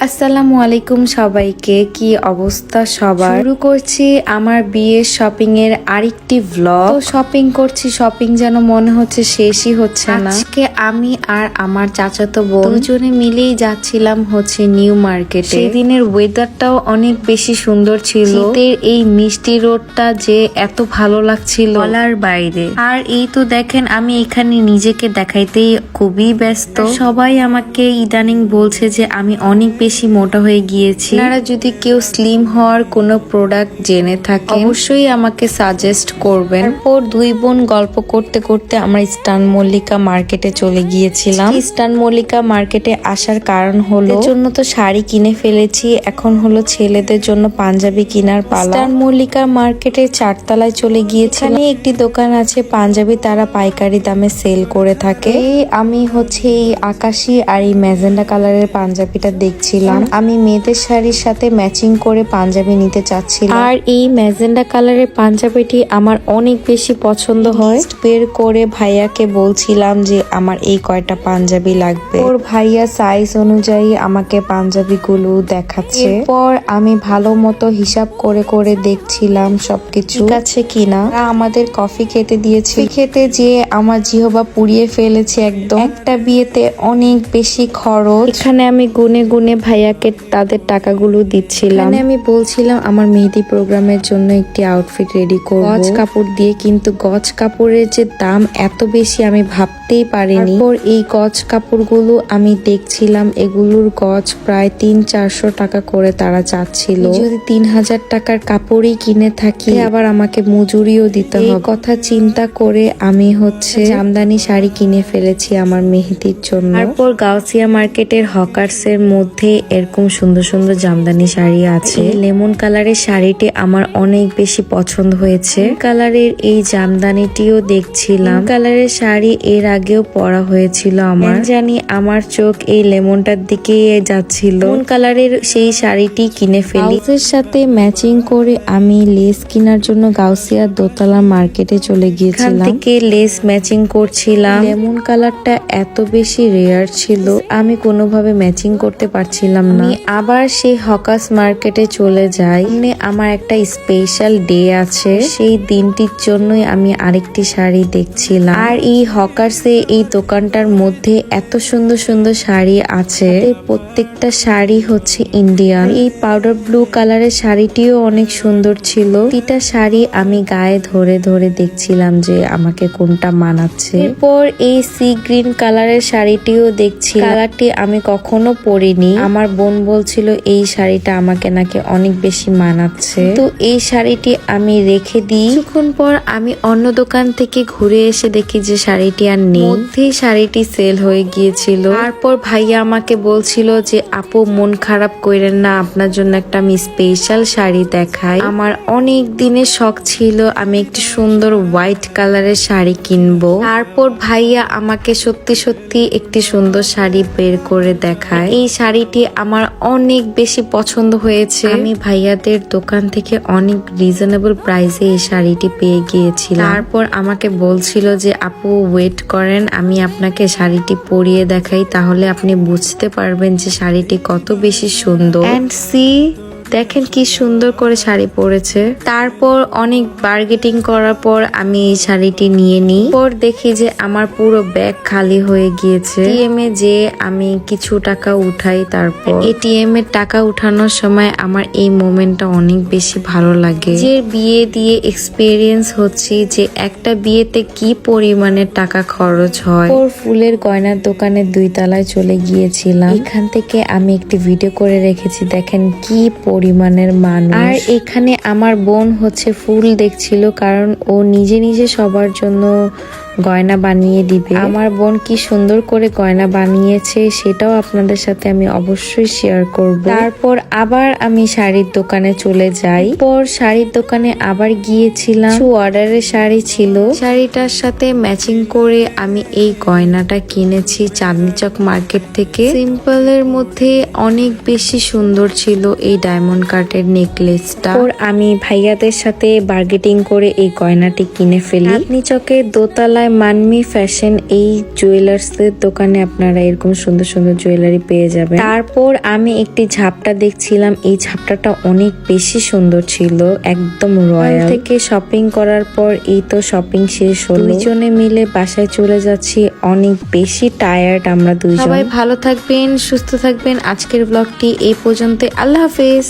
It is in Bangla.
আসসালামু আলাইকুম সবাইকে। কি অবস্থা সবার? শুরু করছি আমার বিয়ের শপিং এর আরেকটি ভ্লগ। তো শপিং করছি, শপিং যেন মনে হচ্ছে শেষই হচ্ছে না। আজকে আমি আর আমার চাচাতো বোন দুজনে মিলেই যাচ্ছিলাম হচ্ছে নিউ মার্কেটে। সেই দিনের ওয়েদারটাও অনেক বেশি সুন্দর ছিল। শীতের এই মিষ্টি রোদটা যে এত ভালো লাগছিল বলার বাইরে। আর এই তো দেখেন আমি এখানে নিজেকে দেখাইতেই খুবই ব্যস্ত। সবাই আমাকে ইদানিং বলছে যে আমি অনেক বেশি মোটা হয়ে গিয়েছি। আপনারা যদি কেউ স্লিম হওয়ার কোনো প্রোডাক্ট জেনে থাকে অবশ্যই আমাকে সাজেস্ট করবেন। তারপর দুই বোন গল্প করতে করতে আমরা ইস্টার্ন মল্লিকা মার্কেটে চলে গিয়েছিলাম। ইস্টার্ন মল্লিকা মার্কেটে আসার কারণ হলো এর জন্য তো শাড়ি কিনে ফেলেছি, এখন হলো ছেলেদের জন্য পাঞ্জাবি কেনার পালা। ইস্টার্ন মল্লিকা মার্কেটের 4 তলায় চলে গিয়েছি। এখানে একটি দোকান আছে পাঞ্জাবি, তারা পাইকারি দামে সেল করে থাকে। আমি হচ্ছে এই আকাশি আর এই ম্যাজেন্ডা কালারের পাঞ্জাবিটা দেখছিলাম। আমি মেয়েদের শাড়ির সাথে ম্যাচিং করে পাঞ্জাবি নিতে চাচ্ছিলাম। আর এই ম্যাজেন্ডা কালারের পাঞ্জাবিটি আমার অনেক বেশি পছন্দ হয়। বের করে ভাইয়াকে বলছিলাম যে আমার এই কয়টা পাঞ্জাবি লাগবে। ওর ভাইয়া সাইজ অনুযায়ী আমাকে পাঞ্জাবিগুলো দেখাচ্ছে। এরপর আমি ভালো মতো হিসাব করে করে দেখছিলাম সবকিছু ঠিক আছে কিনা। আমাদের কফি খেতে দিয়েছি, খেতে যেয়ে আমার জিহবা পুড়িয়ে ফেলেছে একদম। একটা বিয়েতে অনেক বেশি খরচ। এখানে আমি গুনে গুনে ভাইয়াকে তাদের টাকাগুলো দিচ্ছিলাম। এখানে আমি বলছিলাম আমার মেহেদি প্রোগ্রামের জন্য একটি আউটফিট রেডি করব গজ কাপড় দিয়ে, কিন্তু গজ কাপড়ের যে দাম এত বেশি আমি ভাবতেই পারিনি। তারপর এই গজ কাপড়গুলো আমি দেখছিলাম, এগুলোর গজ প্রায় 300-400 টাকা করে তারা চাচ্ছিল। যদি 3000 টাকার কাপড়ই কিনে থাকি আবার আমাকে মজুরিও দিতে হবে। এই কথা চিন্তা করে আমি হচ্ছে জামদানি শাড়ি কিনে ফেলেছি আমার মেহেদির জন্য। তারপর গাউসিয়া মার্কেটের হকার্স এর মধ্যে এরকম সুন্দর সুন্দর জামদানি শাড়ি আছে। লেমন কালারের শাড়িটি আমার অনেক বেশি পছন্দ হয়েছে। কালারের এই জামদানিটিও দেখছিলাম। কালারের শাড়ি এর আগেও পরা হয়েছিল আমার, জানি আমার চোখ এই লেমনটার দিকে যাচ্ছিল। কোন কালারের সেই শাড়িটি কিনে ফেলি। ব্লাউজের সাথে ম্যাচিং করে আমি লেস কেনার জন্য গাউসিয়া দোতলা মার্কেটে চলে গিয়েছিলাম। এখান থেকে লেস ম্যাচিং করছিলাম। লেমন কালারটা এত বেশি রেয়ার ছিল, আমি কোনোভাবে ম্যাচিং করতে পারছিলাম না। আমি আবার সেই হকার্স মার্কেটে চলে যাই। আমার একটা স্পেশাল ডে আছে, সেই দিনটির জন্যই আমি আরেকটি শাড়ি দেখছিলাম। আর এই হকার্সে এই দোকানটার মধ্যে এত সুন্দর সুন্দর শাড়ি আছে, প্রত্যেকটা শাড়ি হচ্ছে ইন্ডিয়ান। এই পাউডার ব্লু কালারের শাড়িটিও অনেক সুন্দর ছিল। প্রতিটা শাড়ি আমি গায়ে ধরে ধরে দেখছিলাম যে আমাকে কোনটা মানাচ্ছে। এরপর এই সি গ্রিন কালারের শাড়িটিও দেখছি, কালারটি আমি কখনো পরিনি। আমার বোন বলছিল এই শাড়িটা আমাকে নাকি অনেক বেশি মানাচ্ছে, তো এই শাড়িটি আমি রেখে দিই। কিছুক্ষণ পর আমি অন্য দোকান থেকে ঘুরে এসে দেখি যে শাড়িটি আর নেই, মধ্যেই শাড়িটি সেল হয়ে গিয়েছিল। তারপর ভাইয়া আমাকে বলছিল যে আপু মন খারাপ করেন না, আপনার জন্য একটা আমি স্পেশাল শাড়ি দেখাই। আমার অনেক দিনের শখ ছিল আমি একটি সুন্দর হোয়াইট কালারের শাড়ি কিনবো। তারপর ভাইয়া আমাকে সত্যি সত্যি একটি সুন্দর শাড়ি বের করে দেখায়। এই শাড়িটি আমার অনেক বেশি পছন্দ হয়েছে। আমি ভাইয়াদের দোকান থেকে অনেক রিজনেবল প্রাইসে এই শাড়িটি পেয়ে গিয়েছিলাম। তারপর আমাকে বলছিল যে আপু ওয়েট করেন, আমি আপনাকে শাড়িটি পরিয়ে দেখাই, তাহলে আপনি বুঝতে পারবেন যে শাড়িটি কত বেশি সুন্দর। এন্ড সি দেখেন কি সুন্দর করে শাড়ি পরেছে। তারপর অনেক বার্গেটিং করার পর আমি এই শাড়িটি নিয়ে নিই। পর দেখি যে আমার পুরো ব্যাগ খালি হয়ে গিয়েছে। এটিএম এ যে আমি কিছু টাকা উঠাই, তারপর এটিএম এর টাকা উঠানোর সময় আমার এই মোমেন্টটা অনেক বেশি ভালো লাগে। যে বিয়ে দিয়ে এক্সপিরিয়েন্স হচ্ছে যে একটা বিয়েতে কি পরিমাণের টাকা খরচ হয়। ফুলের গয়নার দোকানের 2 তলায় চলে গিয়েছিলাম। এখান থেকে আমি একটি ভিডিও করে রেখেছি, দেখেন কি পরিমাণের মানুষ। আর এখানে আমার বোন হচ্ছে ফুল দেখছিল, কারণ ও নিজে নিজে সবার জন্য গয়না বানিয়ে দিবে। আমার বোন কি সুন্দর করে গয়না বানিয়েছে সেটাও আপনাদের সাথে আমি অবশ্যই শেয়ার করব। তারপর আবার আমি শাড়ির দোকানে চলে যাই। পর শাড়ির দোকানে আবার গিয়েছিলাম, অর্ডারের শাড়ি ছিল, শাড়িটার সাথে ম্যাচিং করে আমি এই গয়নাটা কিনেছি চাঁদনি চক মার্কেট থেকে। সিম্পল এর মধ্যে অনেক বেশি সুন্দর ছিল এই ডায়মন্ড কাটের নেকলেসটা। আমি ভাইয়াদের সাথে বার্গেটিং করে এই গয়নাটি কিনে ফেলি। চাঁদনি চকের দোতলা তলায় মানমি ফ্যাশন এই জুয়েলার্স এর দোকানে আপনারা এরকম সুন্দর সুন্দর জুয়েলারি পেয়ে যাবেন। তারপর আমি একটি ঝাপটা দেখছিলাম, এই ঝাপটাটা অনেক বেশি সুন্দর ছিল, একদম রয়্যাল। থেকে শপিং করার পর এই তো শপিং শেষ হলো, দুইজনে মিলে বাসায় চলে যাচ্ছি, অনেক বেশি টায়ার্ড আমরা দুইজন। সবাই ভালো থাকবেন, সুস্থ থাকবেন। আজকের ব্লগটি এই পর্যন্ত, আল্লাহ হাফেজ।